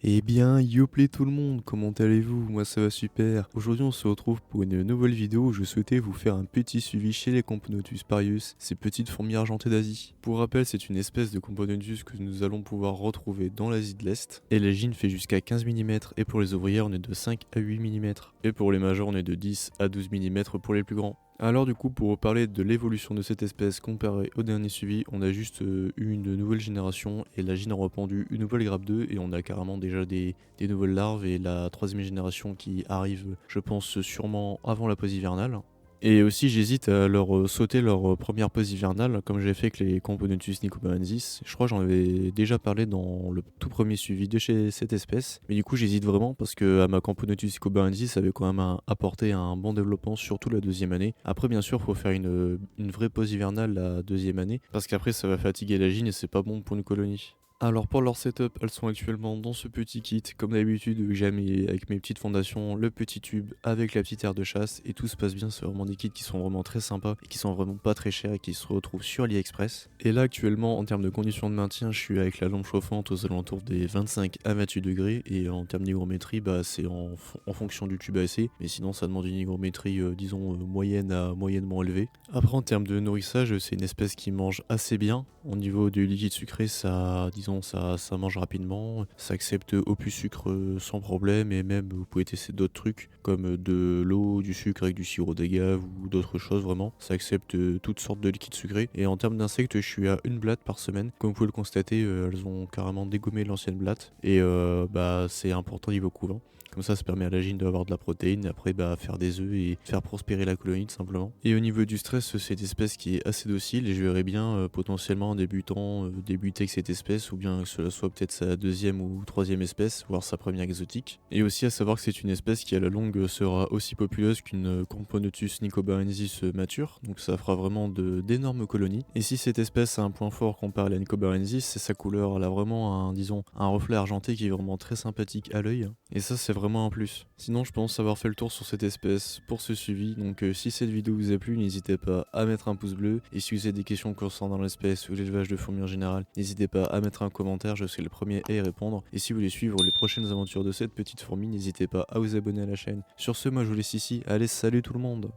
Eh bien, yoplait tout le monde, comment allez-vous? Moi ça va super. Aujourd'hui on se retrouve pour une nouvelle vidéo où je souhaitais vous faire un petit suivi chez les Camponotus parius, ces petites fourmis argentées d'Asie. Pour rappel, c'est une espèce de Camponotus que nous allons pouvoir retrouver dans l'Asie de l'Est. Et l'égine fait jusqu'à 15 mm et pour les ouvrières on est de 5 à 8 mm. Et pour les majeurs on est de 10 à 12 mm pour les plus grands. Alors du coup, pour parler de l'évolution de cette espèce comparée au dernier suivi, on a juste eu une nouvelle génération et la gine a répandu une nouvelle grappe 2 et on a carrément déjà des nouvelles larves et la troisième génération qui arrive, je pense, sûrement avant la pause hivernale. Et aussi, j'hésite à leur sauter leur première pause hivernale, comme j'ai fait avec les Camponotus nicobarensis. Je crois que j'en avais déjà parlé dans le tout premier suivi de chez cette espèce. Mais du coup, j'hésite vraiment parce que à ma Camponotus nicobarensis avait quand même apporté un bon développement, surtout la deuxième année. Après, bien sûr, il faut faire une vraie pause hivernale la deuxième année, parce qu'après, ça va fatiguer la gine et c'est pas bon pour une colonie. Alors pour leur setup, elles sont actuellement dans ce petit kit, comme d'habitude j'ai avec mes petites fondations, le petit tube avec la petite aire de chasse et tout se passe bien, c'est vraiment des kits qui sont vraiment très sympas et qui sont vraiment pas très chers et qui se retrouvent sur AliExpress. Et là actuellement en termes de conditions de maintien, je suis avec la lampe chauffante aux alentours des 25 à 28 degrés et en termes d'hygrométrie, c'est en fonction du tube AC, mais sinon ça demande une hygrométrie disons moyenne à moyennement élevée. Après en termes de nourrissage, c'est une espèce qui mange assez bien. Au niveau du liquide sucré, ça mange rapidement, ça accepte au plus sucre sans problème et même vous pouvez tester d'autres trucs comme de l'eau, du sucre avec du sirop d'agave ou d'autres choses vraiment. Ça accepte toutes sortes de liquides sucrés et en termes d'insectes, je suis à une blatte par semaine. Comme vous pouvez le constater, elles ont carrément dégommé l'ancienne blatte et c'est important niveau couvain. Comme ça permet à la gine d'avoir de la protéine, et après faire des œufs et faire prospérer la colonie tout simplement. Et au niveau du stress, c'est une espèce qui est assez docile et je verrais bien potentiellement un débutant débuter avec cette espèce ou bien que cela soit peut-être sa deuxième ou troisième espèce, voire sa première exotique. Et aussi à savoir que c'est une espèce qui à la longue sera aussi populeuse qu'une Camponotus nicobarensis mature, donc ça fera vraiment d'énormes colonies. Et si cette espèce a un point fort comparé à la nicobarensis, c'est sa couleur, elle a vraiment un reflet argenté qui est vraiment très sympathique à l'œil. Et ça c'est vraiment un plus. Sinon je pense avoir fait le tour sur cette espèce pour ce suivi, donc si cette vidéo vous a plu, n'hésitez pas à mettre un pouce bleu, et si vous avez des questions concernant l'espèce ou l'élevage de fourmis en général, n'hésitez pas à mettre un commentaire, je serai le premier à y répondre, et si vous voulez suivre les prochaines aventures de cette petite fourmi, n'hésitez pas à vous abonner à la chaîne. Sur ce, moi je vous laisse ici, allez salut tout le monde!